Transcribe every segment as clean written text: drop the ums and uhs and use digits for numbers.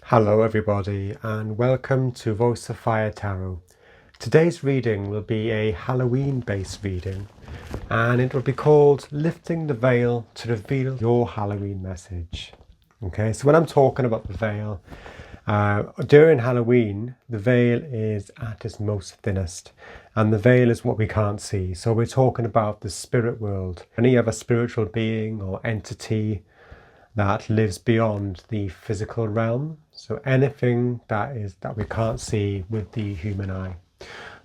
Hello everybody and welcome to Voice of Fire Tarot. Today's reading will be a Halloween based reading and it will be called Lifting the Veil to Reveal Your Halloween Message. Okay, so when I'm talking about the veil, during Halloween the veil is at its most thinnest and the veil is what we can't see. So we're talking about the spirit world, any other spiritual being or entity that lives beyond the physical realm. So anything that we can't see with the human eye.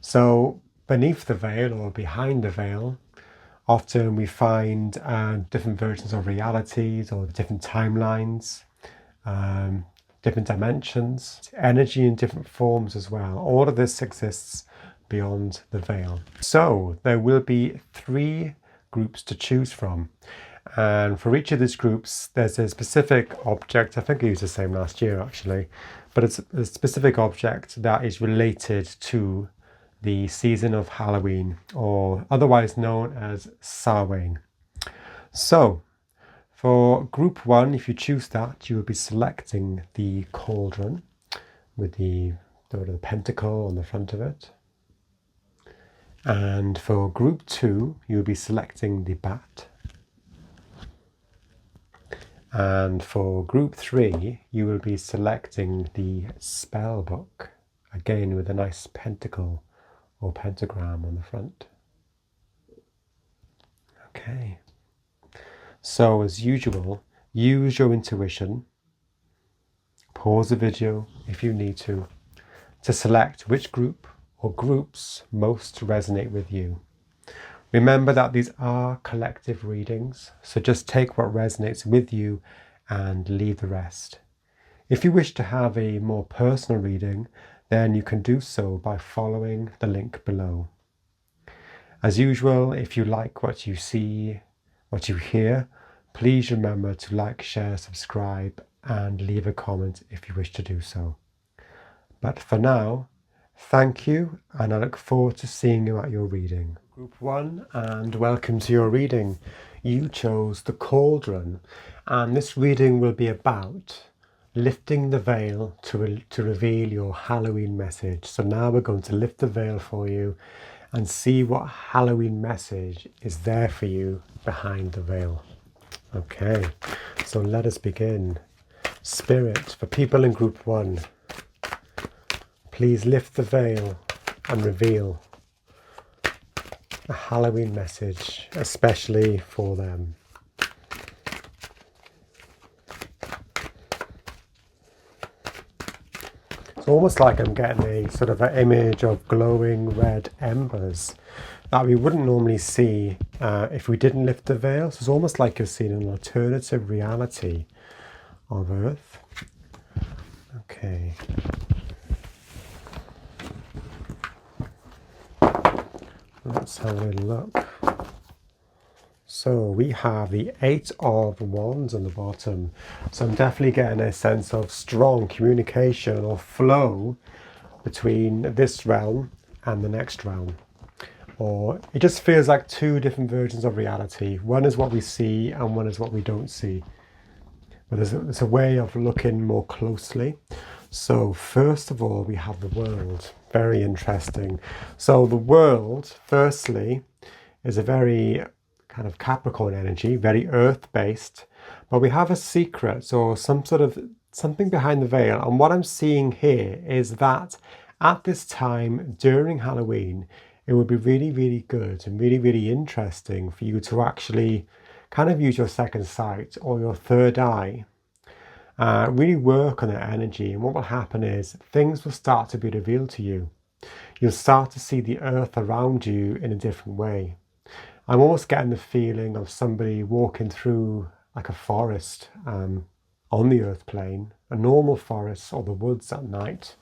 So beneath the veil or behind the veil, often we find different versions of realities or different timelines, different dimensions, energy in different forms as well. All of this exists beyond the veil. So there will be 3 groups to choose from. And for each of these groups, there's a specific object. I think I used the same last year actually, but it's a specific object that is related to the season of Halloween, or otherwise known as Samhain. So for group 1, if you choose that, you will be selecting the Cauldron with the pentacle on the front of it. And for group 2, you'll be selecting the bat. And for group 3, you will be selecting the Spellbook, again with a nice pentacle or pentagram on the front. Okay, so as usual, use your intuition. Pause the video if you need to select which group or groups most resonate with you. Remember that these are collective readings, so just take what resonates with you and leave the rest. If you wish to have a more personal reading, then you can do so by following the link below. As usual, if you like what you see, what you hear, please remember to like, share, subscribe, and leave a comment if you wish to do so. But for now, thank you, and I look forward to seeing you at your reading. Group 1, and welcome to your reading. You chose the Cauldron, and this reading will be about lifting the veil to reveal your Halloween message. So now we're going to lift the veil for you and see what Halloween message is there for you behind the veil. Okay, so let us begin. Spirit, for people in group 1, please lift the veil and reveal a Halloween message, especially for them. It's almost like I'm getting a sort of an image of glowing red embers that we wouldn't normally see if we didn't lift the veil. So it's almost like you're seeing an alternative reality of Earth. Okay. Let's have a look. So we have the 8 of Wands on the bottom. So I'm definitely getting a sense of strong communication or flow between this realm and the next realm. Or it just feels like 2 different versions of reality. One is what we see and one is what we don't see. But there's a way of looking more closely. So first of all, we have the world. Very interesting. So the world, firstly, is a very kind of Capricorn energy, very earth-based. But we have a secret or something behind the veil. And what I'm seeing here is that at this time during Halloween, it would be really, really good and really, really interesting for you to actually kind of use your second sight or your third eye. Really work on that energy, and what will happen is things will start to be revealed to you. You'll start to see the earth around you in a different way. I'm almost getting the feeling of somebody walking through like a forest on the earth plane, a normal forest or the woods at night.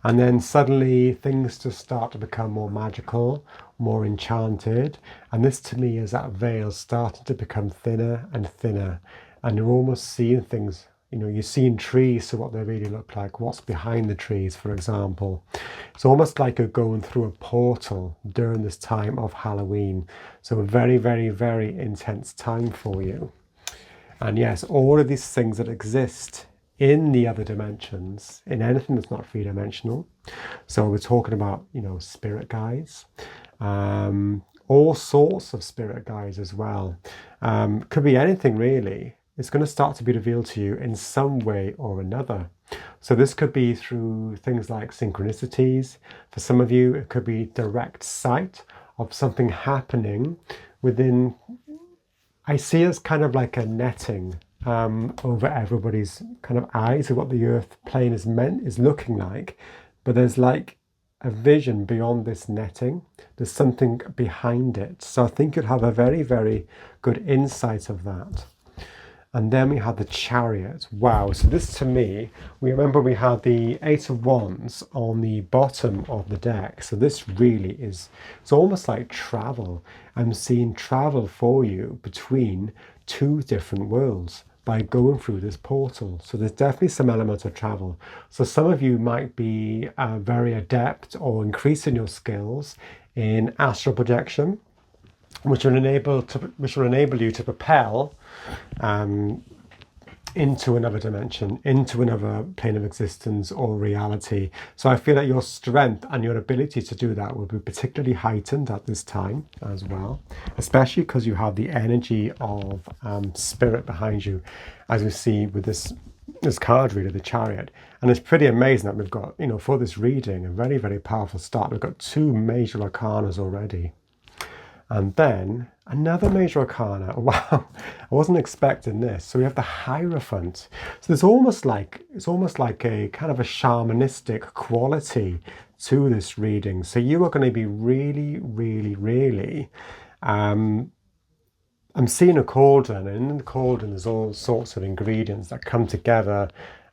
And then suddenly things just start to become more magical, more enchanted. And this to me is that veil starting to become thinner and thinner. And you're almost seeing things, you're seeing trees, so what they really look like, what's behind the trees, for example. It's almost like you're going through a portal during this time of Halloween. So a very, very, very intense time for you. And yes, all of these things that exist in the other dimensions, in anything that's not three-dimensional. So we're talking about, spirit guides, all sorts of spirit guides as well. Could be anything really. It's going to start to be revealed to you in some way or another. So this could be through things like synchronicities. For some of you, it could be direct sight of something happening within. I see it as kind of like a netting over everybody's kind of eyes of what the earth plane is looking like. But there's like a vision beyond this netting. There's something behind it. So I think you'll have a very, very good insight of that. And then we had the Chariot. Wow. So this, to me, we had the Eight of Wands on the bottom of the deck. So this really is, it's almost like travel. I'm seeing travel for you between two different worlds by going through this portal. So there's definitely some element of travel. So some of you might be very adept or increasing your skills in astral projection, which will enable you to propel into another dimension, into another plane of existence or reality. So I feel that your strength and your ability to do that will be particularly heightened at this time as well, especially because you have the energy of spirit behind you, as we see with this card reader, the Chariot. And it's pretty amazing that we've got, for this reading, a very, very powerful start. We've got 2 major arcanas already. And then another major arcana. Wow, I wasn't expecting this. So we have the Hierophant. So it's almost like a kind of a shamanistic quality to this reading. So you are going to be really, really, really. I'm seeing a cauldron, and in the cauldron there's all sorts of ingredients that come together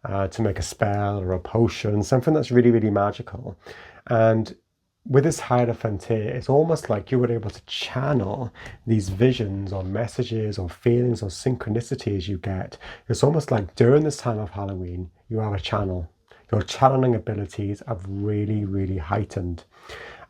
to make a spell or a potion, something that's really, really magical. And with this Hierophant here, it's almost like you were able to channel these visions or messages or feelings or synchronicities you get. It's almost like during this time of Halloween, you have a channel. Your channeling abilities have really, really heightened.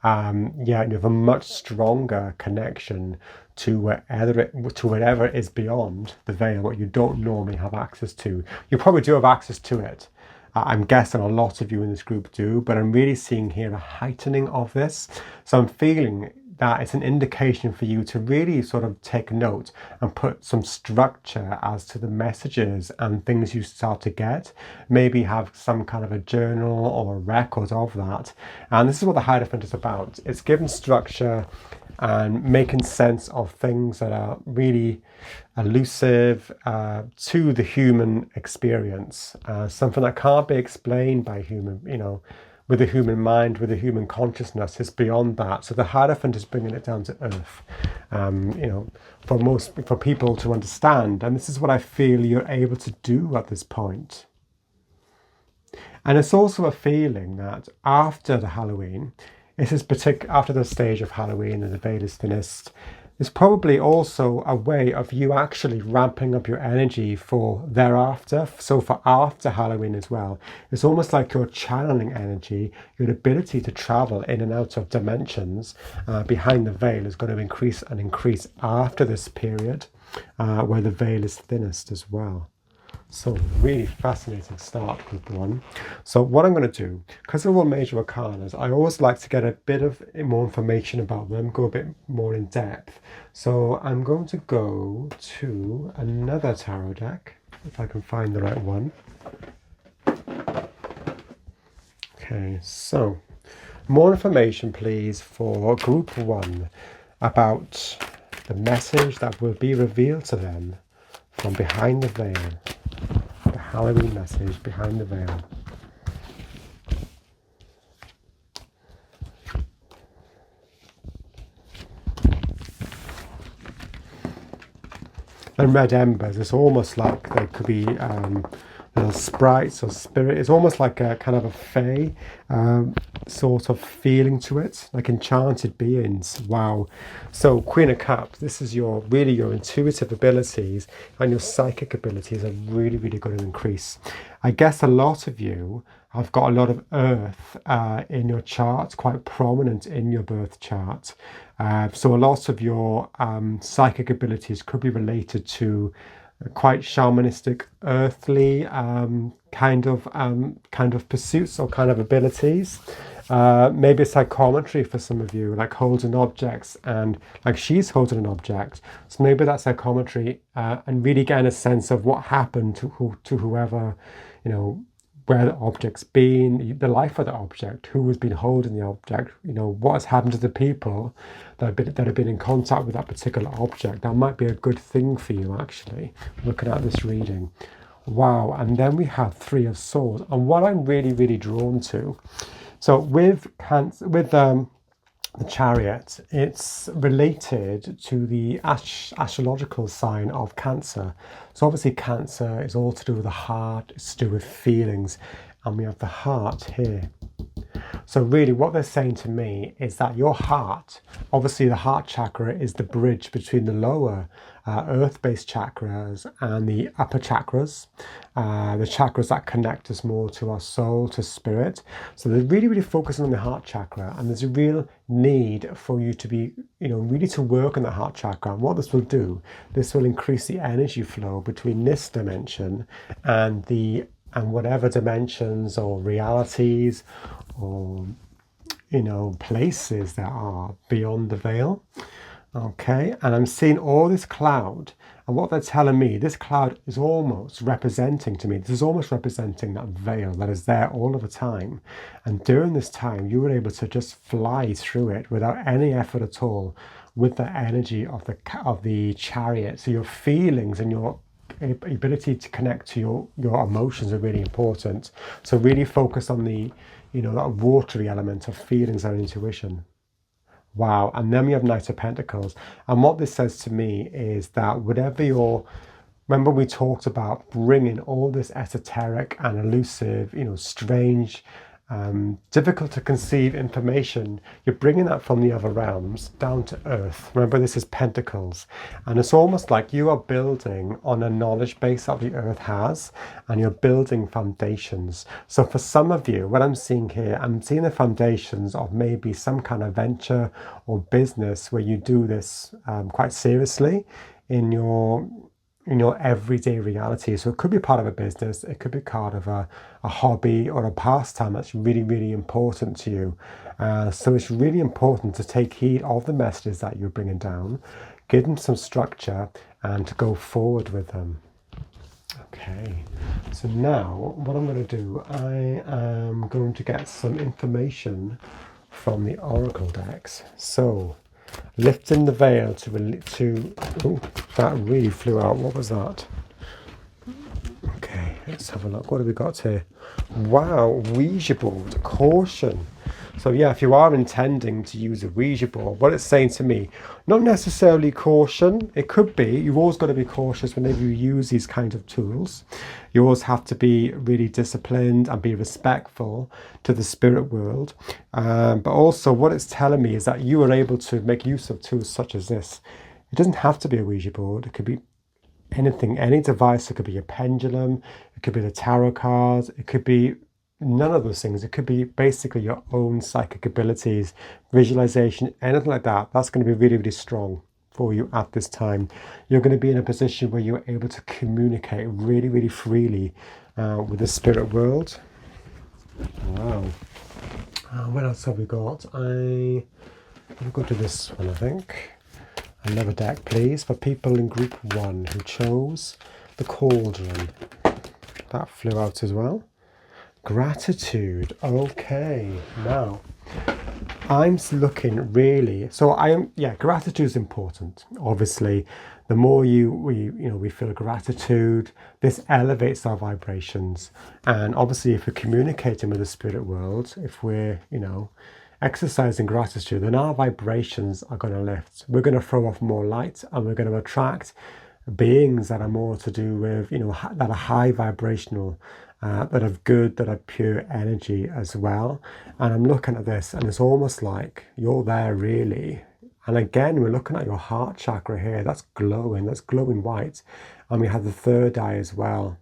You have a much stronger connection to whatever is beyond the veil, what you don't normally have access to. You probably do have access to it. I'm guessing a lot of you in this group do, but I'm really seeing here a heightening of this. So I'm feeling that it's an indication for you to really sort of take note and put some structure as to the messages and things you start to get. Maybe have some kind of a journal or a record of that. And this is what the Hierophant is about. It's giving structure and making sense of things that are really elusive to the human experience. Something that can't be explained by human, with the human mind, with the human consciousness. It's beyond that. So the Hierophant is bringing it down to earth, for people to understand. And this is what I feel you're able to do at this point. And it's also a feeling that after the Halloween, after the stage of Halloween and the veil is thinnest, there's probably also a way of you actually ramping up your energy for thereafter. So for after Halloween as well, it's almost like you're channeling energy. Your ability to travel in and out of dimensions behind the veil is going to increase and increase after this period where the veil is thinnest as well. So really fascinating start, group 1. So what I'm going to do, because they're all major arcanas, I always like to get a bit of more information about them, go a bit more in depth. So I'm going to go to another tarot deck, if I can find the right one. Okay, so more information please for group 1 about the message that will be revealed to them from behind the veil. The Halloween message behind the veil. And red embers, it's almost like there could be little sprites or spirit. It's almost like a kind of a fae sort of feeling to it, like enchanted beings. Wow. So Queen of Cups, this is your intuitive abilities, and your psychic abilities are really, really going to increase. I guess a lot of you have got a lot of earth in your chart, quite prominent in your birth chart. So a lot of your psychic abilities could be related to quite shamanistic, earthly kind of pursuits or kind of abilities. Maybe psychometry for some of you, like holding objects, and like she's holding an object. So maybe that's psychometry, and really getting a sense of what happened to whoever, you know, where the object's been, the life of the object, who has been holding the object, you know, what has happened to the people that have been in contact with that particular object. That might be a good thing for you, actually, looking at this reading. Wow. And then we have Three of Swords. And what I'm really, really drawn to, so with the Chariot, it's related to the astrological sign of Cancer. So obviously Cancer is all to do with the heart, it's to do with feelings, and we have the heart here. So really what they're saying to me is that your heart, obviously the heart chakra is the bridge between the lower earth-based chakras and the upper chakras, the chakras that connect us more to our soul, to spirit. So they're really, really focusing on the heart chakra, and there's a real need for you to be, you know, really to work on the heart chakra. And what this will do, this will increase the energy flow between this dimension and whatever dimensions or realities or, you know, places there are beyond the veil. Okay, and I'm seeing all this cloud, and what they're telling me, this cloud is almost representing to me, this is almost representing that veil that is there all of the time. And during this time, you were able to just fly through it without any effort at all, with the energy of the Chariot. So your feelings and your ability to connect to your emotions are really important. So really focus on the, you know, that watery element of feelings and intuition. Wow. And then we have Knight of Pentacles. And what this says to me is that whatever remember we talked about bringing all this esoteric and elusive, you know, strange, difficult to conceive information, you're bringing that from the other realms down to earth. Remember, this is Pentacles, and it's almost like you are building on a knowledge base that the earth has, and you're building foundations. So for some of you, what I'm seeing here, I'm seeing the foundations of maybe some kind of venture or business where you do this quite seriously in your everyday reality. So it could be part of a business, it could be part of a hobby or a pastime that's really, really important to you. So it's really important to take heed of the messages that you're bringing down, give them some structure, and to go forward with them. Okay, so now what I'm going to do, I am going to get some information from the Oracle decks. So lifting the veil to oh, that really flew out. What was that? Okay, let's have a look. What have we got here? Wow, Ouija board, caution. So yeah, if you are intending to use a Ouija board, what it's saying to me, not necessarily caution. It could be. You've always got to be cautious whenever you use these kinds of tools. You always have to be really disciplined and be respectful to the spirit world. But also what it's telling me is that you are able to make use of tools such as this. It doesn't have to be a Ouija board. It could be anything, any device. It could be a pendulum. It could be the tarot cards. It could be none of those things. It could be basically your own psychic abilities, visualization, anything like that. That's going to be really, really strong for you at this time. You're going to be in a position where you're able to communicate really, really freely with the spirit world. Wow. What else have we got? I'll go to this one, I think. Another deck, please, for people in group 1 who chose the Cauldron. That flew out as well. Gratitude. Okay, now I'm looking really, so gratitude is important. Obviously, the more we feel gratitude, this elevates our vibrations. And obviously, if we're communicating with the spirit world, if we're, exercising gratitude, then our vibrations are going to lift. We're going to throw off more light, and we're going to attract beings that are more to do with, that are high vibrational, that are good, that are pure energy as well. And I'm looking at this, and it's almost like you're there really. And again, we're looking at your heart chakra here. That's glowing white. And we have the third eye as well.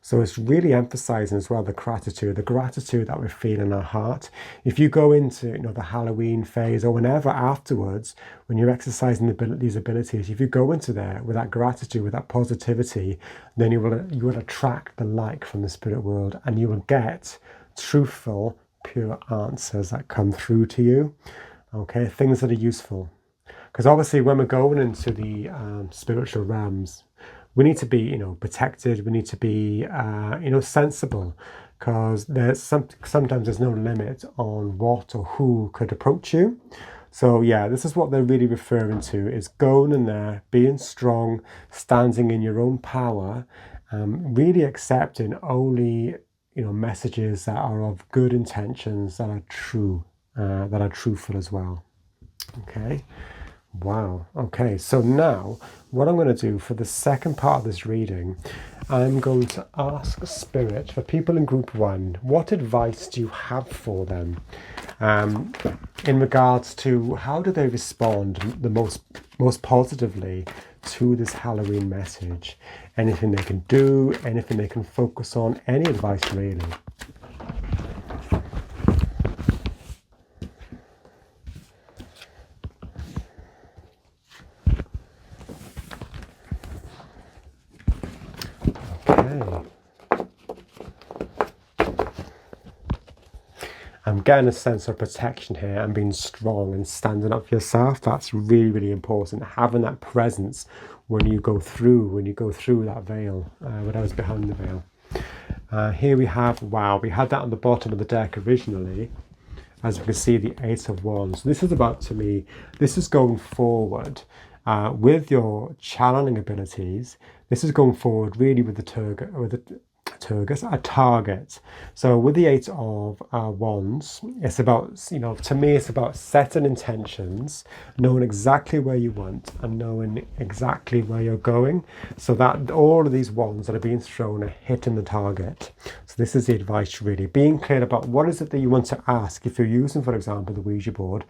So it's really emphasizing as well the gratitude that we feel in our heart. If you go into the Halloween phase or whenever afterwards, when you're exercising these abilities, if you go into there with that gratitude, with that positivity, then you will attract the like from the spirit world, and you will get truthful, pure answers that come through to you. Okay, things that are useful. Because obviously when we're going into the spiritual realms, we need to be, protected. We need to be, sensible, because sometimes there's no limit on what or who could approach you. So yeah, this is what they're really referring to, is going in there, being strong, standing in your own power, really accepting only, messages that are of good intentions, that are true, that are truthful as well. Okay. Wow. Okay, so now what I'm going to do for the second part of this reading, I'm going to ask Spirit, for people in group 1, what advice do you have for them in regards to how do they respond the most positively to this Halloween message? Anything they can do, anything they can focus on, any advice really. I'm getting a sense of protection here and being strong and standing up for yourself. That's really, really important. Having that presence when you go through that veil, when I was behind the veil. Here we have, we had that on the bottom of the deck originally. As we can see, the Ace of Wands. This is about, to me, this is going forward with your channeling abilities. This is going forward really with a target. So with the Eight of Wands, it's about, to me, it's about setting intentions, knowing exactly where you want and knowing exactly where you're going, so that all of these wands that are being thrown are hitting the target. So this is the advice really, being clear about what is it that you want to ask. If you're using, for example, the Ouija board,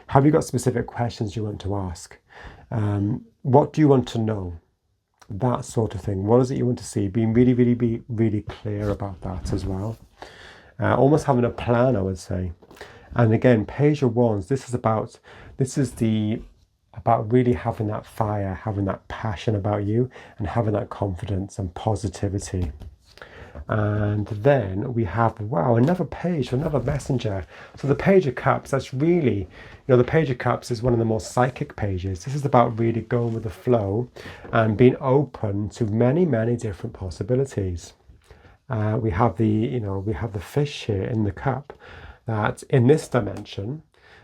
have you got specific questions you want to ask? What do you want to know? That sort of thing. What is it you want to see? Being really clear about that as well. Almost having a plan, I would say. And again, Page of Wands. This is about really having that fire, having that passion about you, and having that confidence and positivity. And then we have, another page, another messenger. So the Page of Cups, that's really, the Page of Cups is one of the more psychic pages. This is about really going with the flow and being open to many, many different possibilities. We have the fish here in the cup, that in this dimension,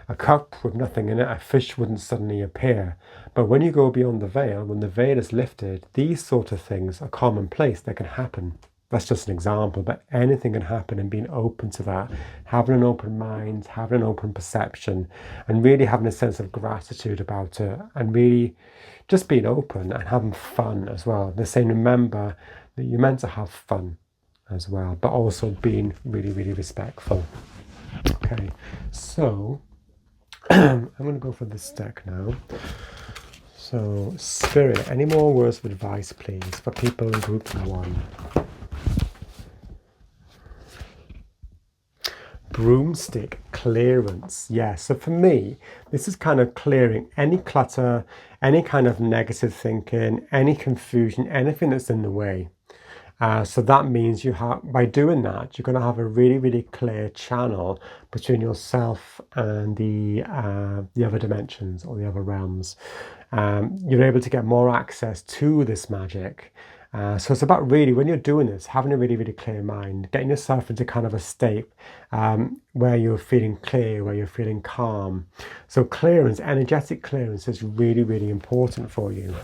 a cup with nothing in it, a fish wouldn't suddenly appear. But when you go beyond the veil, when the veil is lifted, these sort of things are commonplace. They can happen. That's just an example, but anything can happen, and being open to that, having an open mind, having an open perception, and really having a sense of gratitude about it, and really just being open and having fun as well. They're saying, remember that you're meant to have fun as well, but also being really respectful. Okay, so I'm going to go for this deck now. So, Spirit, any more words of advice, please, for people in group 1? Broomstick clearance. Yeah, so for me, this is kind of clearing any clutter, any kind of negative thinking, any confusion, anything that's in the way. So that means by doing that, you're going to have a really clear channel between yourself and the other dimensions or the other realms. You're able to get more access to this magic. So it's about really, when you're doing this, having a really clear mind, getting yourself into kind of a state where you're feeling clear, where you're feeling calm. So clearance, energetic clearance is really important for you.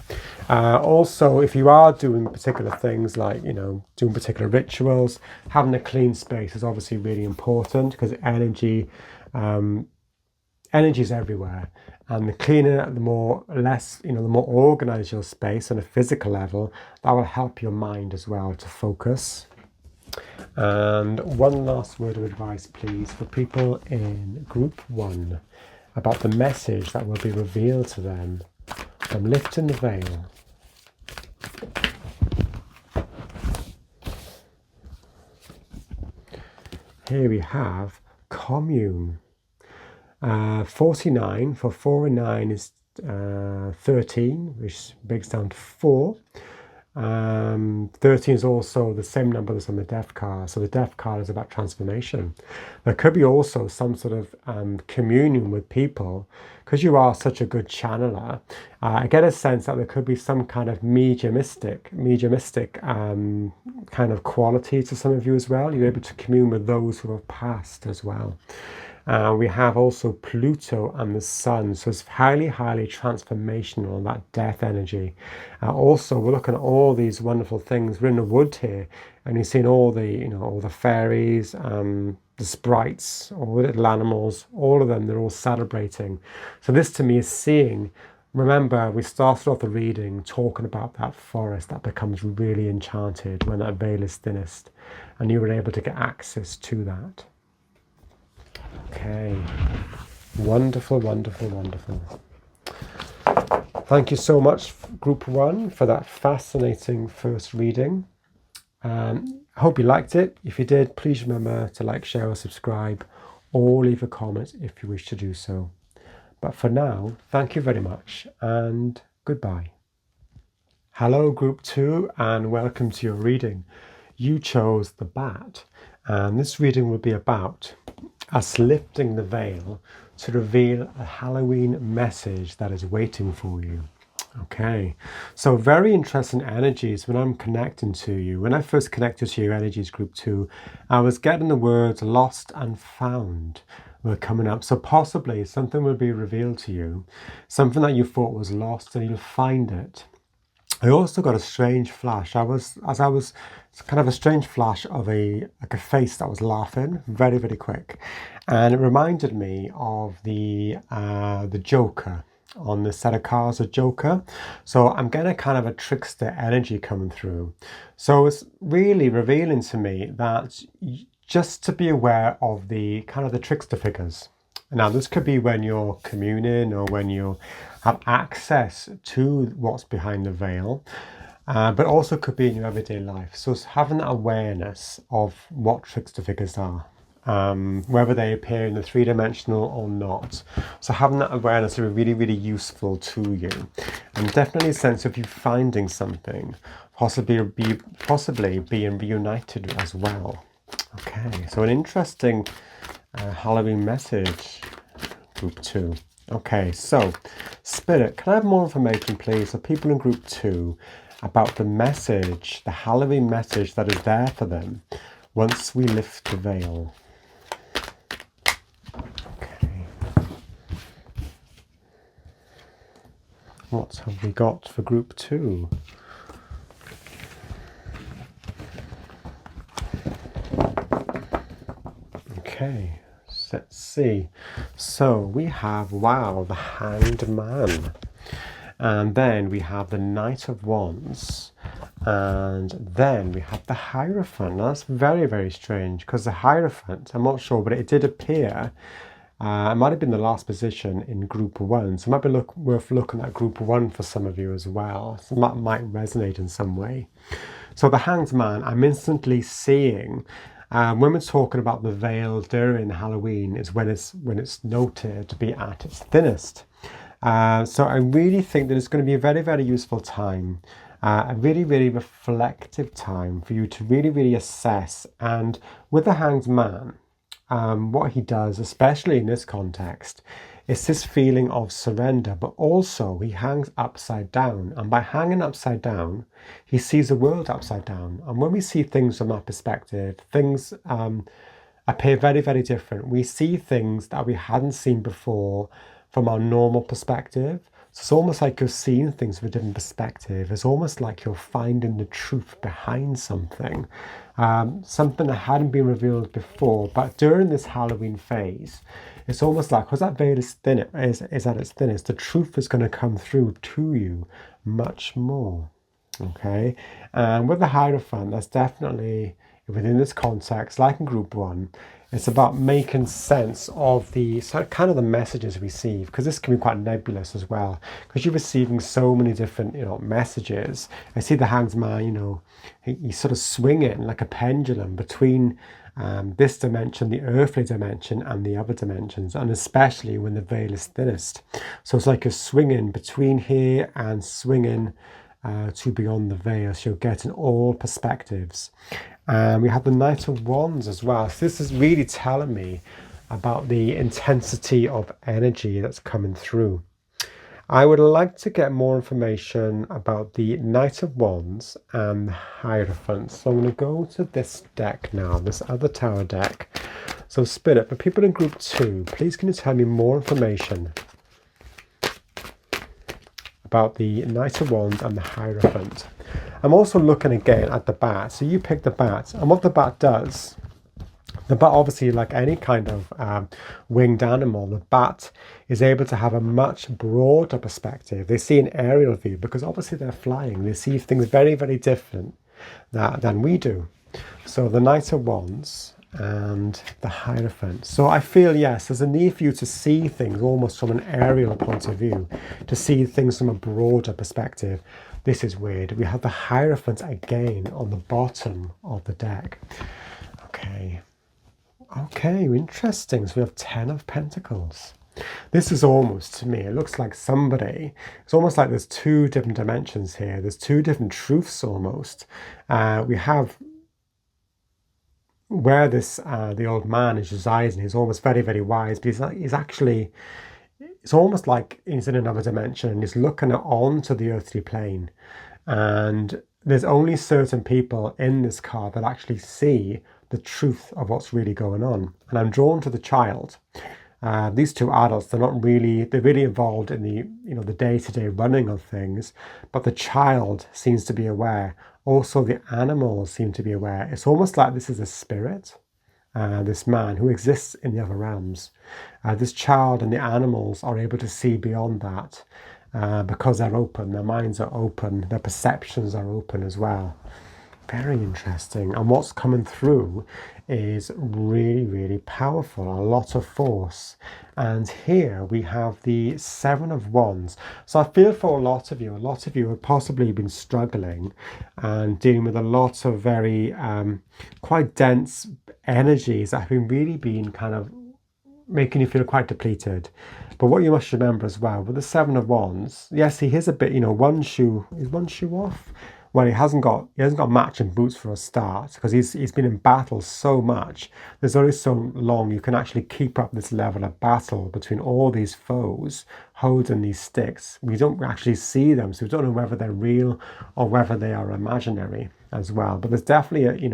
Also, if you are doing particular things like, doing particular rituals, having a clean space is obviously really important, because energy is everywhere. And the cleaner, the more organized your space on a physical level, that will help your mind as well to focus. And one last word of advice, please, for people in group 1 about the message that will be revealed to them from lifting the veil. here we have commune. 49 for 4 and 9 is 13, which breaks down to 4. 13 is also the same number as on the death card, so the death card is about transformation. There could be also some sort of communion with people, because you are such a good channeler. I get a sense that there could be some kind of mediumistic kind of quality to some of you as well. You're able to commune with those who have passed as well. We have also Pluto and the Sun, so it's highly transformational, that death energy. Also, we're looking at all these wonderful things. We're in the wood here, and you're seeing all the fairies, the sprites, all the little animals, all of them. They're all celebrating. So this to me is seeing. Remember, we started off the reading talking about that forest that becomes really enchanted when that veil is thinnest, and you were able to get access to that. Okay, wonderful. Thank you so much, Group 1, for that fascinating first reading. I hope you liked it. If you did, please remember to like, share or subscribe, or leave a comment if you wish to do so. But for now, thank you very much and goodbye. Hello, Group 2, and welcome to your reading. You chose the bat, and this reading will be about us lifting the veil to reveal a Halloween message that is waiting for you. Okay, so very interesting energies when I'm connecting to you. When I first connected to your energies, Group 2, I was getting the words lost and found were coming up. So possibly something will be revealed to you, something that you thought was lost, and you'll find it. I also got a strange flash. It's kind of a strange flash of a face that was laughing very quick, and it reminded me of the Joker on the set of cards, a Joker. So I'm getting kind of a trickster energy coming through. So it's really revealing to me that just to be aware of the kind of the trickster figures. Now, this could be when you're communing or when you have access to what's behind the veil, but also could be in your everyday life. So it's having that awareness of what trickster figures are, whether they appear in the three-dimensional or not. So having that awareness will be really useful to you, and definitely a sense of you finding something, possibly being reunited as well. Okay, so an interesting Halloween message, Group 2. Okay, so Spirit, can I have more information, please, for people in Group 2 about the message, the Halloween message that is there for them once we lift the veil? Okay. What have we got for Group 2? Okay, let's see. So we have, wow, the Hanged Man. And then we have the Knight of Wands. And then we have the Hierophant. Now that's very strange, because the Hierophant, I'm not sure, but it did appear. It might have been the last position in Group 1. So it might be worth looking at Group 1 for some of you as well. So that might resonate in some way. So the Hanged Man, I'm instantly seeing... when we're talking about the veil during Halloween, is when it's noted to be at its thinnest. So I really think that it's going to be a very useful time, a really reflective time for you to really assess. And with the Hanged Man, what he does, especially in this context, is this feeling of surrender, but also he hangs upside down. And by hanging upside down, he sees the world upside down. And when we see things from that perspective, things appear very different. We see things that we hadn't seen before from our normal perspective. So it's almost like you're seeing things from a different perspective. It's almost like you're finding the truth behind something. Something that hadn't been revealed before. But during this Halloween phase, it's almost like, because that veil is at its thinnest, the truth is going to come through to you much more. Okay? And with the Hierophant, that's definitely, within this context, like in Group 1, it's about making sense of the kind of the messages we receive, because this can be quite nebulous as well, because you're receiving so many different messages. I see the Hanged Man, he's sort of swinging like a pendulum between this dimension, the earthly dimension, and the other dimensions, and especially when the veil is thinnest. So it's like you're swinging between here and swinging to beyond the veil, so you're getting all perspectives. And we have the Knight of Wands as well. So this is really telling me about the intensity of energy that's coming through. I would like to get more information about the Knight of Wands and the Hierophant. So I'm going to go to this deck now, this other tower deck. So Spirit, for people in group 2, please can you tell me more information about the Knight of Wands and the Hierophant. I'm also looking again at the bat. So you pick the bat, and what the bat does, the bat, obviously, like any kind of winged animal, the bat is able to have a much broader perspective. They see an aerial view because obviously they're flying. They see things very, very different than we do. So the Knight of Wands and the Hierophant. So I feel, yes, there's a need for you to see things almost from an aerial point of view, to see things from a broader perspective. This is weird. We have the Hierophant again on the bottom of the deck. Okay, interesting. So we have 10 of Pentacles. This is almost, to me, it looks like somebody, it's almost like there's 2 different dimensions here. There's 2 different truths almost. We have where this, the old man is residing. He's almost very, very wise, but he's actually, it's almost like he's in another dimension. He's looking onto the earthly plane. And there's only certain people in this card that actually see the truth of what's really going on. And I'm drawn to the child. These 2 adults, they're really involved in the day-to-day running of things, but the child seems to be aware. Also, the animals seem to be aware. It's almost like this is a spirit, this man who exists in the other realms. This child and the animals are able to see beyond that because they're open, their minds are open, their perceptions are open as well. Very interesting. And what's coming through is really, really powerful, a lot of force. And here we have the 7 of Wands. So I feel for a lot of you have possibly been struggling and dealing with a lot of very quite dense energies that have really been kind of making you feel quite depleted. But what you must remember as well, with the 7 of Wands, yes, he is a bit, is one shoe off? Well, he hasn't got matching boots for a start, because he's been in battle so much. There's only so long you can actually keep up this level of battle between all these foes holding these sticks. We don't actually see them, so we don't know whether they're real or whether they are imaginary as well. But there's definitely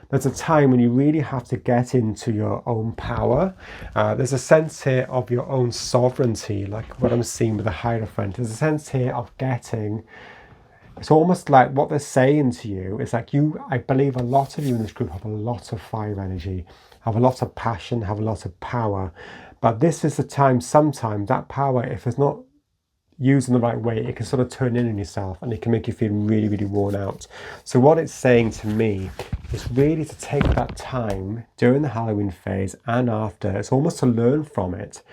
there's a time when you really have to get into your own power. There's a sense here of your own sovereignty, like what I'm seeing with the Hierophant. There's a sense here of getting. It's almost like what they're saying to you is like I believe a lot of you in this group have a lot of fire energy, have a lot of passion, have a lot of power. But this is the time, sometimes that power, if it's not used in the right way, it can sort of turn in on yourself and it can make you feel really, really worn out. So what it's saying to me is really to take that time during the Halloween phase and after. It's almost to learn from it,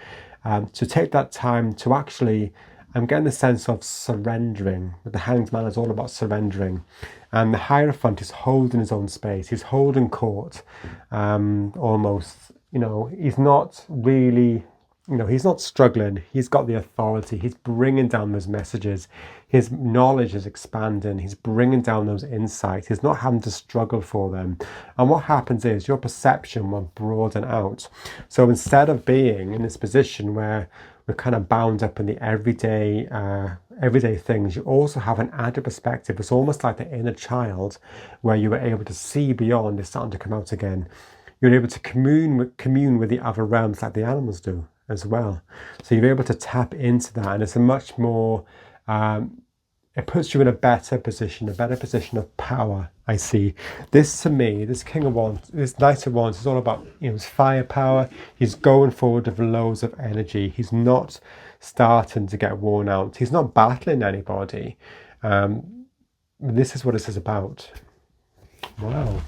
to take that time to actually... I'm getting the sense of surrendering. The Hanged Man is all about surrendering. And the Hierophant is holding his own space. He's holding court, almost. He's not really, he's not struggling. He's got the authority. He's bringing down those messages. His knowledge is expanding. He's bringing down those insights. He's not having to struggle for them. And what happens is your perception will broaden out. So instead of being in this position where we're kind of bound up in the everyday things, you also have an added perspective. It's almost like the inner child where you were able to see beyond is starting to come out again. You're able to commune with the other realms like the animals do as well. So you're able to tap into that, and it's a much more, it puts you in a better position of power. I see. This to me, this King of Wands, this Knight of Wands is all about, his firepower. He's going forward with loads of energy. He's not starting to get worn out. He's not battling anybody. This is what this is about. Wow.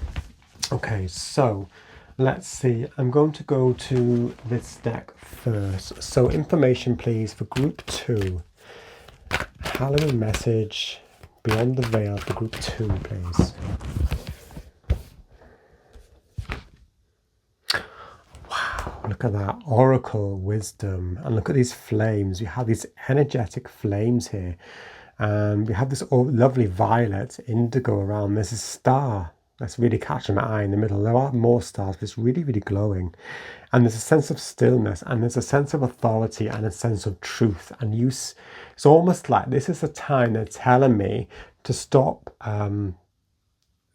Okay, so let's see. I'm going to go to this deck first. So information, please, for group 2. Halloween message. Beyond the Veil for group 2, please. look at that oracle wisdom, and look at these flames. We have these energetic flames here, and we have this lovely violet indigo around. There's a star that's really catching my eye in the middle. There are more stars, but it's really, really glowing. And there's a sense of stillness, and there's a sense of authority and a sense of truth. And it's almost like this is a time they're telling me to stop.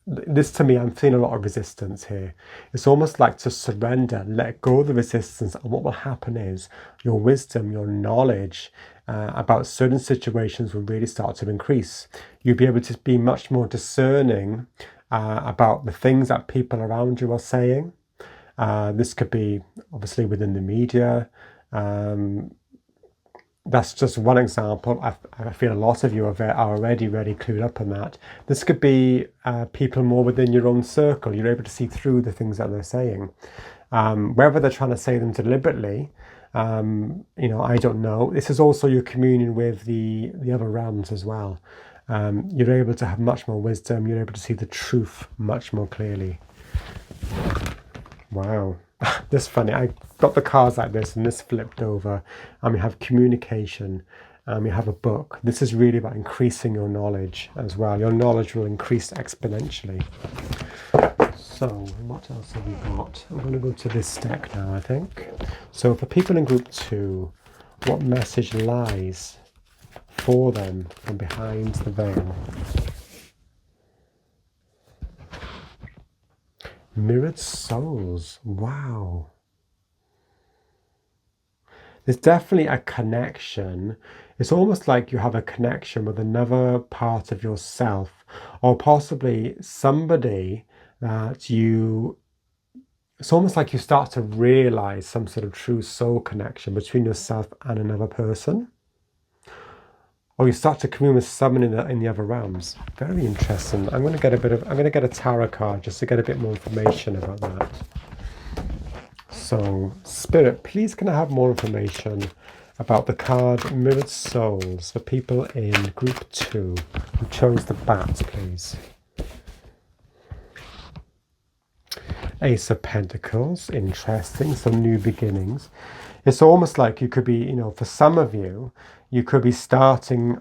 This to me, I'm seeing a lot of resistance here. It's almost like to surrender, let go of the resistance, and what will happen is your wisdom, your knowledge about certain situations will really start to increase. You'll be able to be much more discerning about the things that people around you are saying. This could be obviously within the media. That's just one example. I feel a lot of you are already really clued up on that. This could be people more within your own circle. You're able to see through the things that they're saying. Whether they're trying to say them deliberately, I don't know. This is also your communion with the other realms as well. You're able to have much more wisdom. You're able to see the truth much more clearly. Wow. This is funny. I got the cards like this and this flipped over, and we have communication, and we have a book. This is really about increasing your knowledge as well. Your knowledge will increase exponentially. So what else have we got? I'm going to go to this deck now, I think. So for people in group 2, what message lies for them from behind the veil? Mirrored souls. Wow. There's definitely a connection. It's almost like you have a connection with another part of yourself, or possibly somebody that it's almost like you start to realize some sort of true soul connection between yourself and another person. Or you start to commune with someone in the other realms. Very interesting. I'm going to get a tarot card just to get a bit more information about that. So, Spirit, please can I have more information about the card Mirrored Souls for people in group 2 who chose the bat, please. Ace of Pentacles, interesting, some new beginnings. It's almost like you could be, for some of you, you could be starting,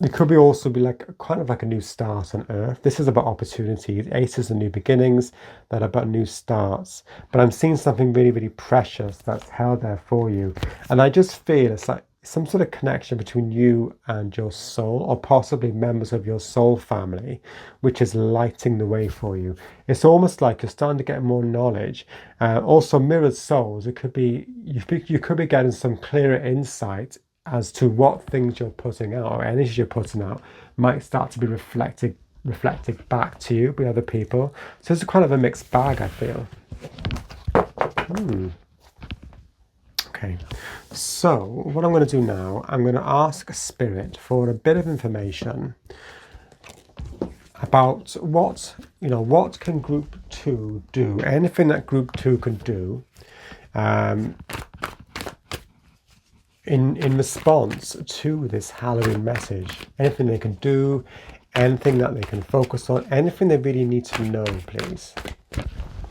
it could be also be like kind of like a new start on Earth. This is about opportunities. Aces are new beginnings that are about new starts. But I'm seeing something really, really precious that's held there for you. And I just feel it's like some sort of connection between you and your soul, or possibly members of your soul family, which is lighting the way for you. It's almost like you're starting to get more knowledge. Also, mirrored souls, it could be you could be getting some clearer insight as to what things you're putting out or energy you're putting out might start to be reflected back to you by other people. So it's kind of a mixed bag, I feel. Okay, so what I'm going to do now, I'm going to ask Spirit for a bit of information about what can Group 2 do, anything that Group 2 can do in response to this Halloween message. Anything they can do, anything that they can focus on, anything they really need to know, please.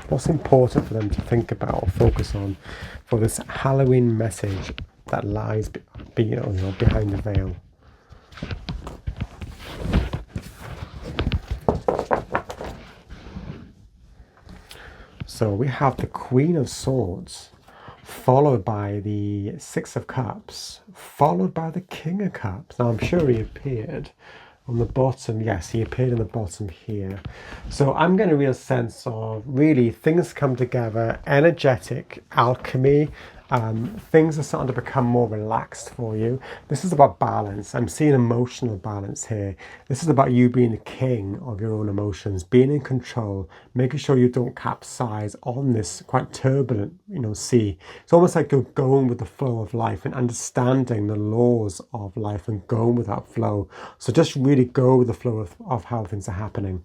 What's important for them to think about or focus on for this Halloween message that lies behind the veil? So we have the Queen of Swords, followed by the Six of Cups, followed by the King of Cups. Now I'm sure he appeared on the bottom. Yes, he appeared on the bottom here. So I'm getting a real sense of really things come together, energetic alchemy. Things are starting to become more relaxed for you. This is about balance. I'm seeing emotional balance here. This is about you being the king of your own emotions, being in control, making sure you don't capsize on this quite turbulent, sea. It's almost like you're going with the flow of life and understanding the laws of life and going with that flow. So just really go with the flow of how things are happening.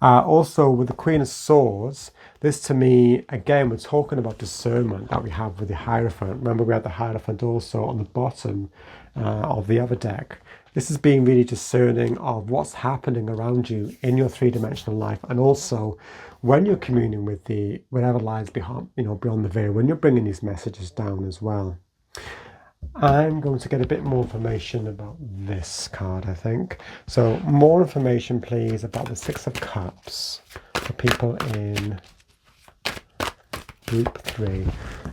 Also with the Queen of Swords, this to me, again, we're talking about discernment that we have with the Hierophant. Remember, we had the Hierophant also on the bottom of the other deck. This is being really discerning of what's happening around you in your three-dimensional life, and also when you're communing with the whatever lies behind, beyond the veil, when you're bringing these messages down as well. I'm going to get a bit more information about this card, I think. So more information, please, about the Six of Cups for people in Group 3.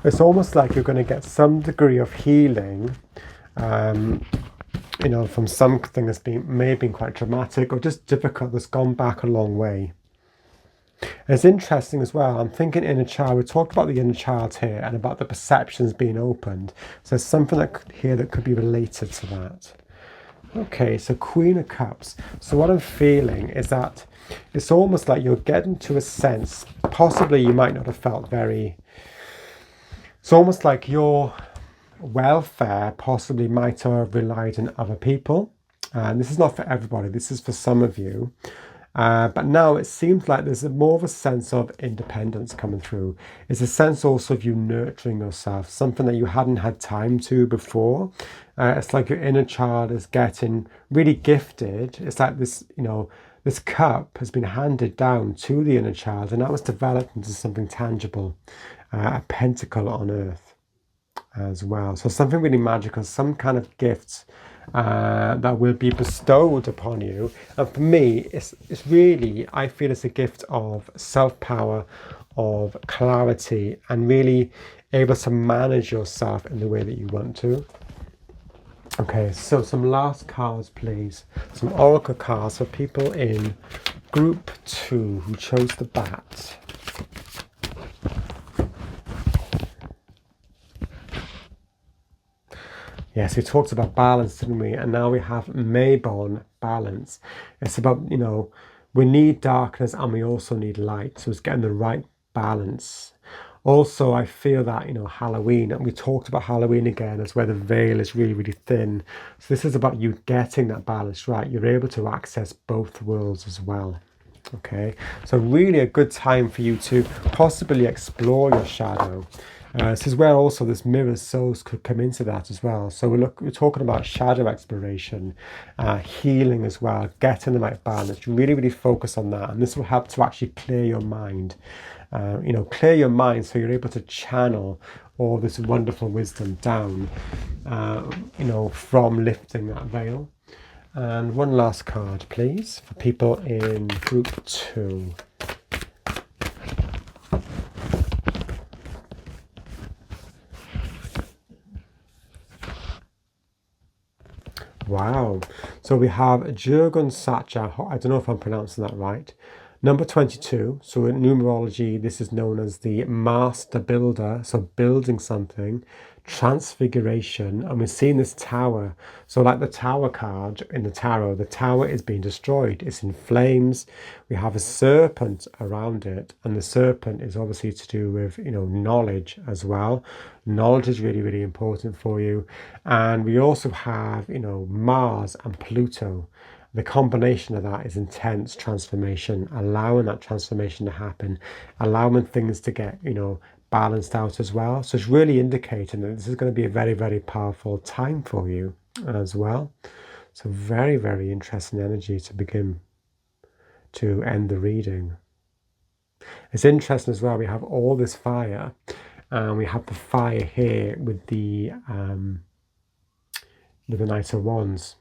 It's almost like you're going to get some degree of healing, from something that's may have been quite traumatic or just difficult, that's gone back a long way. It's interesting as well. I'm thinking inner child. We talked about the inner child here and about the perceptions being opened. So there's something here that could be related to that. Okay, so Queen of Cups. So what I'm feeling is that it's almost like you're getting to a sense, possibly you might not have felt very... It's almost like your welfare possibly might have relied on other people. And this is not for everybody. This is for some of you. But now it seems like there's more of a sense of independence coming through. It's a sense also of you nurturing yourself, something that you hadn't had time to before. It's like your inner child is getting really gifted. It's like this, this cup has been handed down to the inner child, and now it's developed into something tangible, a pentacle on earth as well. So something really magical, some kind of gifts that will be bestowed upon you. And for me, it's really, I feel it's a gift of self-power, of clarity, and really able to manage yourself in the way that you want to. Okay, so some last cards, please. Some oracle cards for people in Group 2 who chose the bat. Yes, we talked about balance, didn't we? And now we have Meiklejohn balance. It's about, we need darkness and we also need light. So it's getting the right balance. Also, I feel that, Halloween, and we talked about Halloween again, is where the veil is really, really thin. So this is about you getting that balance right. You're able to access both worlds as well. Okay, so really a good time for you to possibly explore your shadow. This is where also this mirror souls could come into that as well. So we're talking about shadow exploration, healing as well, getting the right balance. Really, really focus on that, and this will help to actually clear your mind. Clear your mind so you're able to channel all this wonderful wisdom down, from lifting that veil. And one last card, please, for people in Group 2. Wow. So we have Jurgen Satcha. I don't know if I'm pronouncing that right. Number 22. So in numerology, this is known as the master builder. So building something. Transfiguration. And we're seeing this tower. So like the tower card in the tarot, the tower is being destroyed. It's in flames. We have a serpent around it. And the serpent is obviously to do with, knowledge as well. Knowledge is really, really important for you. And we also have, Mars and Pluto. The combination of that is intense transformation, allowing that transformation to happen, allowing things to get, balanced out as well. So it's really indicating that this is going to be a very, very powerful time for you as well. So very, very interesting energy to begin to end the reading. It's interesting as well, we have all this fire, and we have the fire here with the Knight of Wands.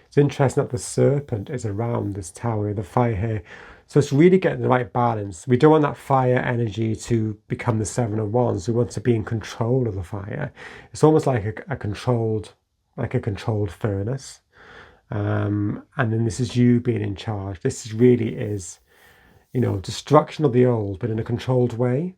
It's interesting that the serpent is around this tower, the fire here. So it's really getting the right balance. We don't want that fire energy to become the Seven of Wands. We want to be in control of the fire. It's almost like a controlled furnace. And then this is you being in charge. This really is, destruction of the old, but in a controlled way.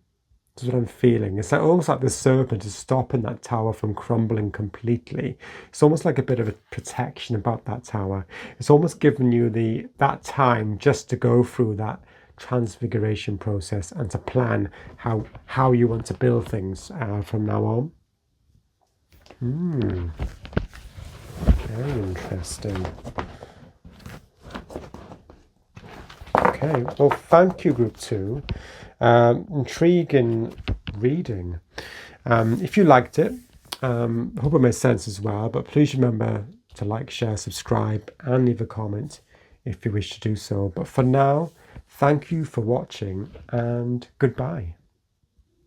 That's what I'm feeling. It's almost like the serpent is stopping that tower from crumbling completely. It's almost like a bit of a protection about that tower. It's almost giving you that time just to go through that transfiguration process and to plan how you want to build things from now on. Very interesting. Okay, well, thank you, Group 2. Intriguing reading. If you liked it, hope it made sense as well, but please remember to like, share, subscribe, and leave a comment if you wish to do so. But for now, thank you for watching and goodbye.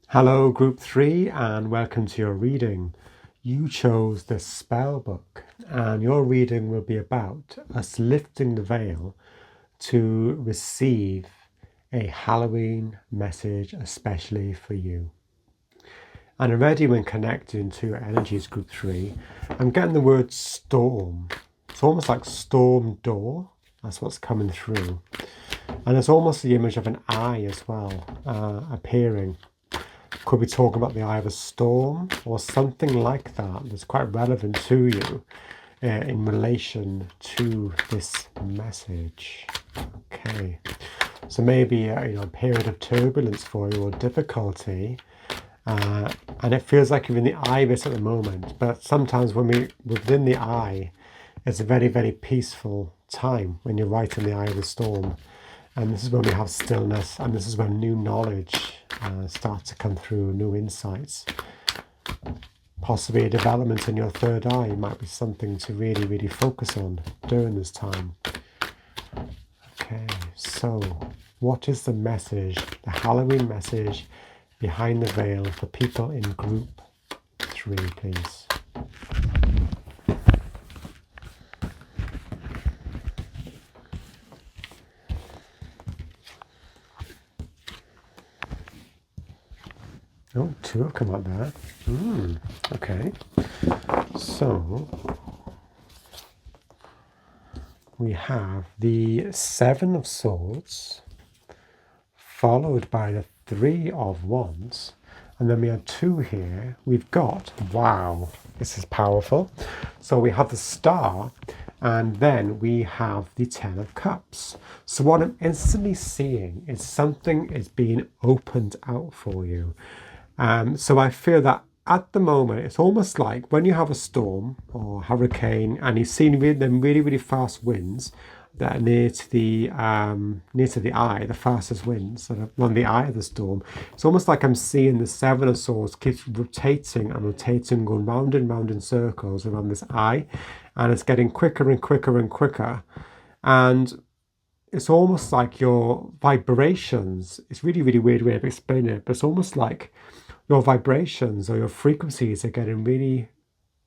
Hello Group 3 and welcome to your reading. You chose the Spellbook and your reading will be about us lifting the veil to receive a Halloween message especially for you. And already when connecting to your energies, Group 3, I'm getting the word storm. It's almost like storm door. That's what's coming through. And it's almost the image of an eye as well, appearing. Could be talking about the eye of a storm or something like that that's quite relevant to you in relation to this message. Okay. So maybe a period of turbulence for you or difficulty. And it feels like you're in the eye of it at the moment, but sometimes when we're within the eye, it's a very, very peaceful time when you're right in the eye of the storm. And this is when we have stillness, and this is when new knowledge starts to come through, new insights. Possibly a development in your third eye might be something to really, really focus on during this time. Okay, so what is the message, the Halloween message behind the veil for people in Group 3, please? Oh, 2 have come out there. Okay. So we have the 7 of Swords, followed by the 3 of Wands, and then we have 2 here. We've got, wow, this is powerful. So we have the Star, and then we have the 10 of Cups. So what I'm instantly seeing is something is being opened out for you. So I feel that at the moment, it's almost like when you have a storm or hurricane and you've seen them really, really fast winds that are near to the eye, the fastest winds that are on the eye of the storm. It's almost like I'm seeing the 7 of Swords keeps rotating and rotating, going round and round in circles around this eye, and it's getting quicker and quicker and quicker. And it's almost like your vibrations, it's really, really weird way of explaining it, but it's almost like your vibrations or your frequencies are getting really,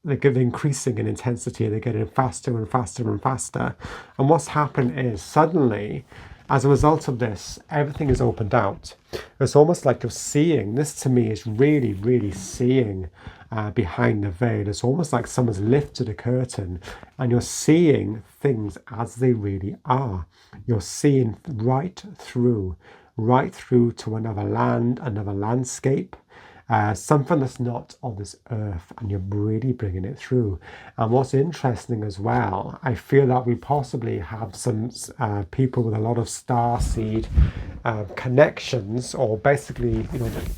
they're increasing in intensity, they're getting faster and faster and faster. And what's happened is suddenly, as a result of this, everything is opened out. It's almost like you're seeing, this to me is really, really seeing behind the veil. It's almost like someone's lifted a curtain and you're seeing things as they really are. You're seeing right through to another land, another landscape. Something that's not on this earth, and you're really bringing it through. And what's interesting as well, I feel that we possibly have some people with a lot of starseed connections, or basically,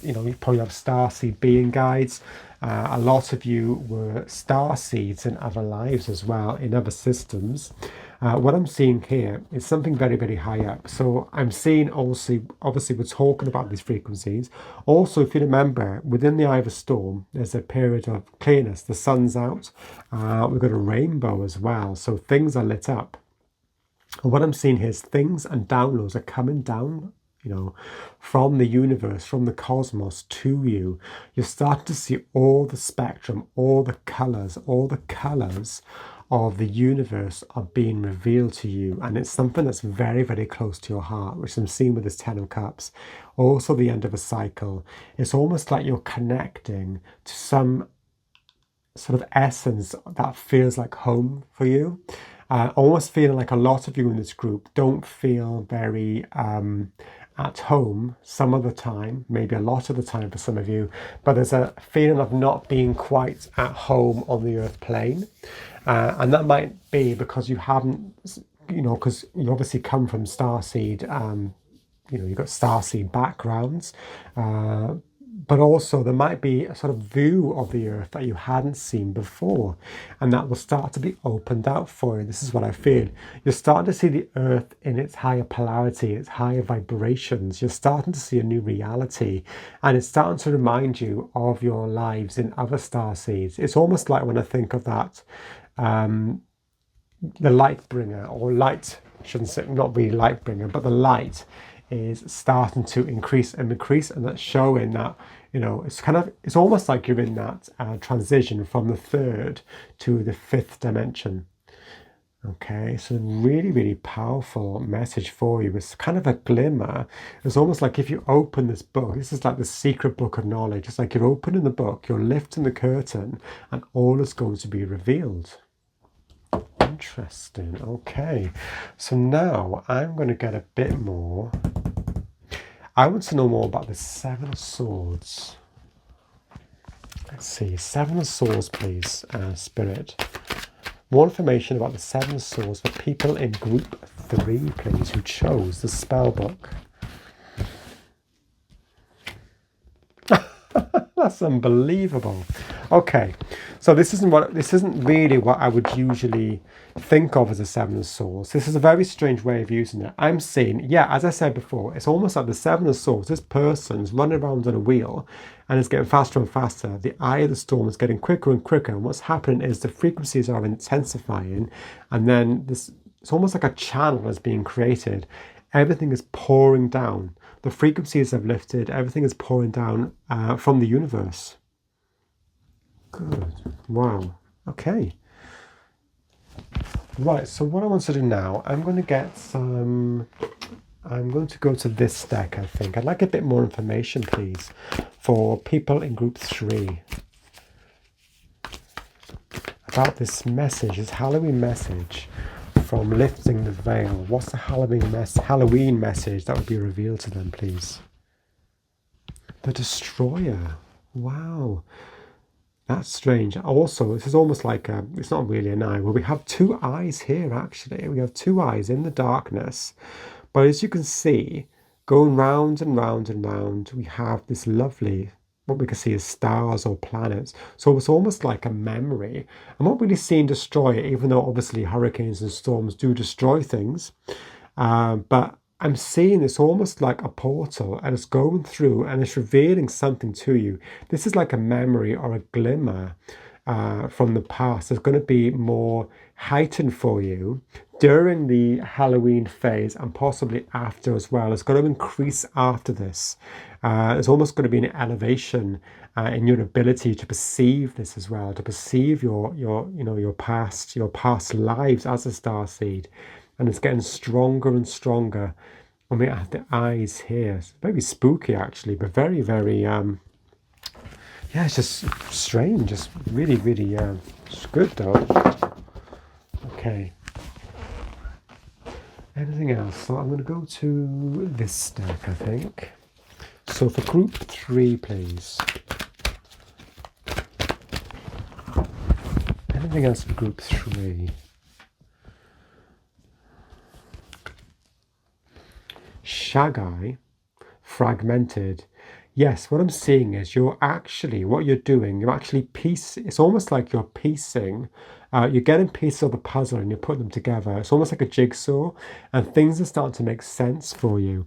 you probably have starseed being guides. A lot of you were starseeds in other lives as well, in other systems. What I'm seeing here is something very, very high up. So I'm seeing also, obviously we're talking about these frequencies. Also, if you remember, within the eye of a storm, there's a period of clearness. The sun's out. We've got a rainbow as well. So things are lit up. And what I'm seeing here is things and downloads are coming down, from the universe, from the cosmos to you. You're starting to see all the spectrum, all the colours of the universe are being revealed to you, and it's something that's very, very close to your heart, which I'm seeing with this 10 of Cups. Also the end of a cycle. It's almost like you're connecting to some sort of essence that feels like home for you. Almost feeling like a lot of you in this group don't feel very at home some of the time, maybe a lot of the time for some of you, but there's a feeling of not being quite at home on the earth plane. And that might be because you haven't, because you obviously come from starseed, you've got starseed backgrounds, but also there might be a sort of view of the earth that you hadn't seen before, and that will start to be opened out for you. This is what I feel. You're starting to see the earth in its higher polarity, its higher vibrations. You're starting to see a new reality, and it's starting to remind you of your lives in other starseeds. It's almost like when I think of that, the light bringer or light shouldn't say, not really light bringer, but the light is starting to increase and increase, and that's showing that, you know, it's almost like you're in that transition from the third to the fifth dimension. Okay, so really, really powerful message for you. It's kind of a glimmer. It's almost like if you open this book, this is like the secret book of knowledge. It's like you're opening the book, you're lifting the curtain, and all is going to be revealed. Interesting. Okay, so now I'm going to get a bit more. I want to know more about the Seven of Swords. Let's see, Seven of Swords, please, Spirit. More information about the Seven of Swords for people in group 3, please, who chose the Spellbook. That's unbelievable. Okay, so this isn't really what I would usually think of as a Seven of Swords. This is a very strange way of using it. I'm seeing, yeah, as I said before, it's almost like the Seven of Swords. This person's running around on a wheel and it's getting faster and faster. The eye of the storm is getting quicker and quicker. And what's happening is the frequencies are intensifying, and then it's almost like a channel is being created. Everything is pouring down. The frequencies have lifted. Everything is pouring down from the universe. Good. Wow. Okay. Right, so what I want to do now, I'm going to go to this deck, I think. I'd like a bit more information, please, for people in group 3 about this message, this Halloween message from lifting the veil. What's the Halloween message that would be revealed to them, please? The Destroyer. Wow. That's strange. Also, this is almost like it's not really an eye. Well, we have 2 eyes here, actually. We have 2 eyes in the darkness. But as you can see, going round and round and round, we have this lovely, what we can see as stars or planets. So it's almost like a memory. I'm not really seeing destroy it, even though obviously hurricanes and storms do destroy things. But I'm seeing it's almost like a portal, and it's going through and it's revealing something to you. This is like a memory or a glimmer from the past. It's going to be more heightened for you during the Halloween phase and possibly after as well. It's going to increase after this. There's almost going to be an elevation in your ability to perceive this as well, to perceive your past lives as a starseed. And it's getting stronger and stronger. I mean, I have the eyes here. It's very spooky, actually, but very, very, yeah, it's just strange. Just really, really, it's good, though. Okay. Anything else? So I'm going to go to this deck, I think. So for group 3, please. Anything else for group 3? Shagai, fragmented. Yes, what I'm seeing is what you're doing, it's almost like you're piecing, you're getting pieces of the puzzle and you're putting them together. It's almost like a jigsaw, and things are starting to make sense for you.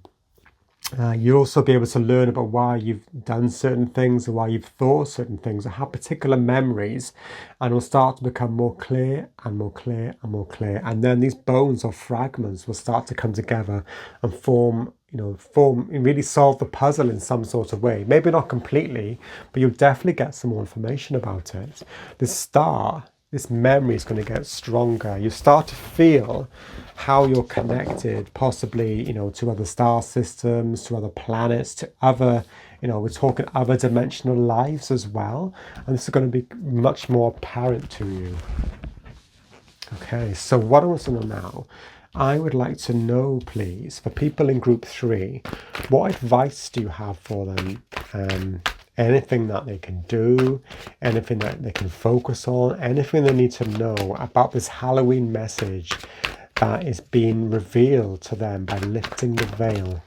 You'll also be able to learn about why you've done certain things or why you've thought certain things or have particular memories, and it'll start to become more clear and more clear and more clear. And then these bones or fragments will start to come together and form and really solve the puzzle in some sort of way. Maybe not completely, but you'll definitely get some more information about it. This memory is going to get stronger. You start to feel how you're connected, possibly, to other star systems, to other planets, to other, we're talking other dimensional lives as well. And this is going to be much more apparent to you. Okay, so what I want to know now, I would like to know, please, for people in group 3, what advice do you have for them? Anything that they can do, anything that they can focus on, anything they need to know about this Halloween message that is being revealed to them by lifting the veil.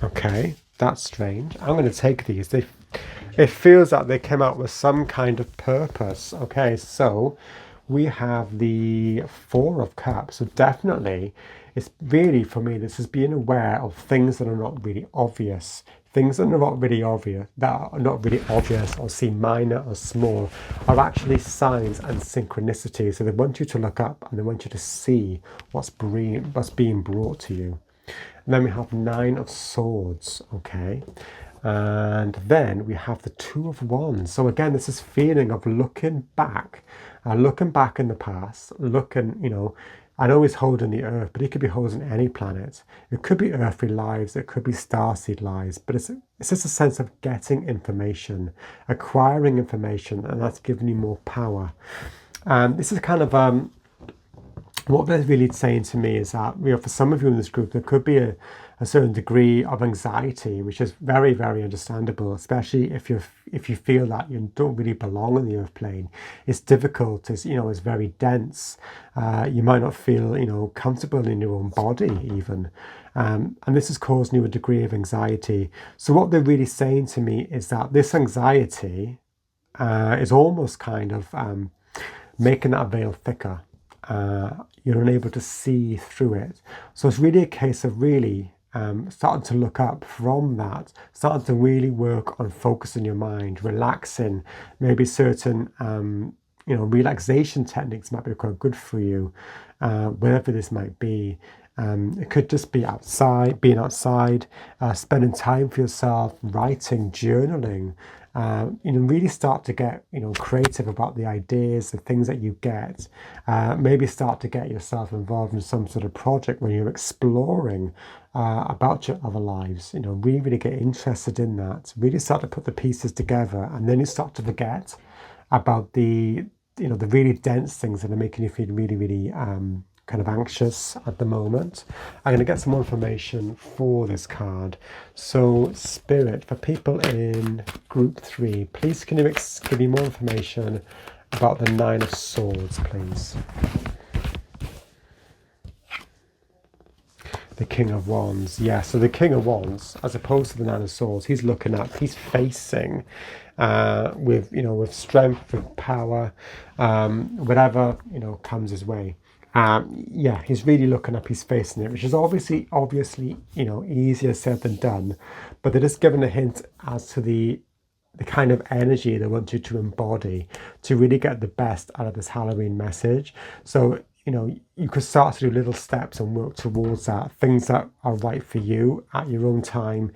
Okay, that's strange. I'm going to take these. It feels like they came out with some kind of purpose. Okay, so we have the 4 of Cups. So definitely, it's really, for me, this is being aware of things that are not really obvious, things that are not really obvious, or seem minor or small, are actually signs and synchronicity. So they want you to look up and they want you to see what's being brought to you. And then we have 9 of Swords, okay? And then we have the 2 of Wands. So again, this is feeling of looking back in the past, I know he's holding the Earth, but he could be holding any planet. It could be earthly lives, it could be starseed lives, but it's just a sense of getting information, acquiring information, and that's giving you more power. This is kind of what they're really saying to me is that, for some of you in this group, there could be a certain degree of anxiety, which is very, very understandable, especially if you feel that you don't really belong on the earth plane. It's difficult, it's very dense. You might not feel, comfortable in your own body even. And this is causing you a degree of anxiety. So what they're really saying to me is that this anxiety is almost kind of making that veil thicker. You're unable to see through it. So it's really a case of really starting to look up from that, starting to really work on focusing your mind, relaxing. Maybe certain relaxation techniques might be quite good for you, wherever this might be. It could just be being outside, spending time for yourself, writing, journaling. Really start to get creative about the ideas, the things that you get. Maybe start to get yourself involved in some sort of project where you're exploring about your other lives. Really get interested in that. Really start to put the pieces together, and then you start to forget about the really dense things that are making you feel really, really kind of anxious at the moment. I'm going to get some more information for this card. So Spirit, for people in group 3, please can you give me more information about the 9 of Swords, please? The King of Wands. Yeah, so the King of Wands, as opposed to the 9 of Swords, he's facing with strength, with power, whatever comes his way. He's really looking up, he's facing it, which is obviously easier said than done, but they're just giving a hint as to the kind of energy they want you to embody to really get the best out of this Halloween message. So you could start to do little steps and work towards that, things that are right for you at your own time,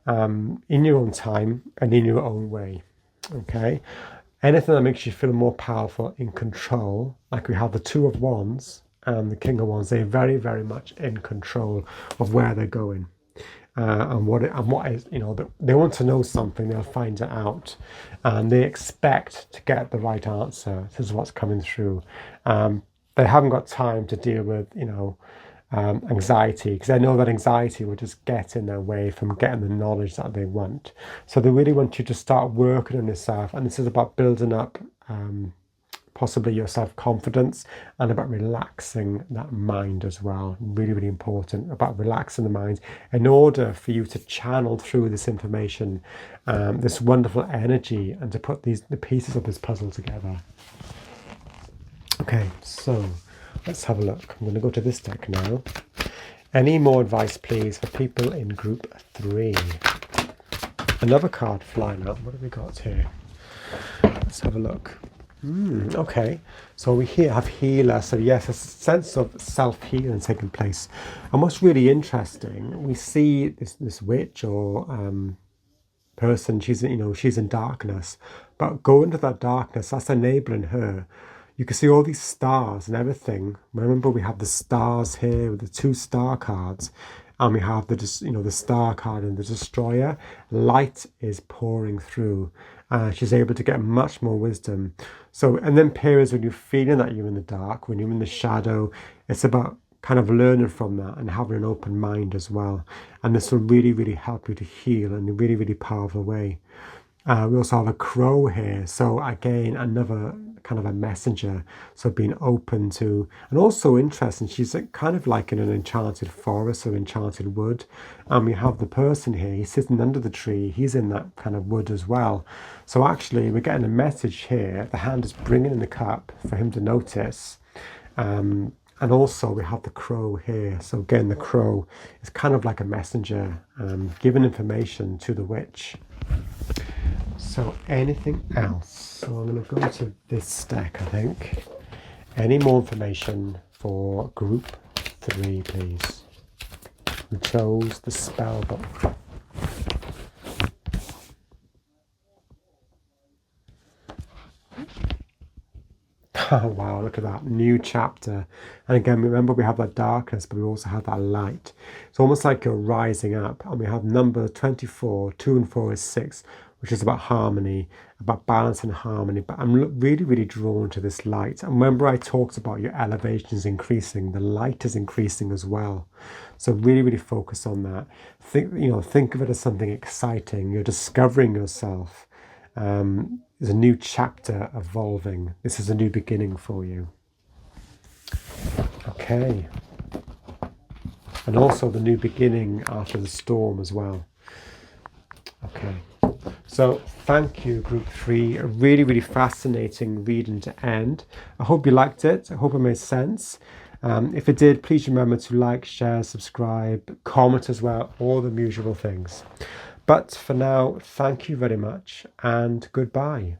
in your own time and in your own way. Okay, anything that makes you feel more powerful, in control, like we have the 2 of Wands and the King of Wands. They're very, very much in control of where they're going, and what is, they want to know something, they'll find it out, and they expect to get the right answer. This is what's coming through. They haven't got time to deal with anxiety, because they know that anxiety will just get in their way from getting the knowledge that they want. So they really want you to start working on yourself, and this is about building up possibly your self-confidence, and about relaxing that mind as well. Really, really important, about relaxing the mind in order for you to channel through this information, this wonderful energy, and to put the pieces of this puzzle together. Okay, so let's have a look. I'm going to go to this deck now. Any more advice, please, for people in group 3? Another card flying up. What have we got here? Let's have a look. Okay, so we here have healer. So yes, a sense of self-healing taking place. And what's really interesting, we see this witch or person. She's in darkness, but go into that darkness. That's enabling her. You can see all these stars and everything. Remember, we have the stars here with the 2 star cards, and we have the star card and the destroyer. Light is pouring through. She's able to get much more wisdom. So, and then periods when you're feeling that you're in the dark, when you're in the shadow, it's about kind of learning from that and having an open mind as well. And this will really, really help you to heal in a really, really powerful way. We also have a crow here. So again, another kind of a messenger. So being open to, and also interesting, she's kind of like in an enchanted forest or enchanted wood. And we have the person here, he's sitting under the tree. He's in that kind of wood as well. So actually we're getting a message here. The hand is bringing in the cup for him to notice. And And also we have the crow here. So again, the crow is kind of like a messenger, giving information to the witch. So anything else? So I'm going to go to this deck, I think. Any more information for group 3, please? We chose the Spellbook. Oh wow, look at that, new chapter. And again, remember we have that darkness, but we also have that light. It's almost like you're rising up. And we have number 24, 2 and 4 is 6, which is about harmony, about balance and harmony. But I'm really, really drawn to this light. And remember I talked about your elevation is increasing, the light is increasing as well. So really, really focus on that. Think of it as something exciting. You're discovering yourself. There's a new chapter evolving. This is a new beginning for you. Okay. And also the new beginning after the storm as well. Okay. So thank you, group 3. A really, really fascinating reading to end. I hope you liked it. I hope it made sense. If it did, please remember to like, share, subscribe, comment as well, all the usual things. But for now, thank you very much and goodbye.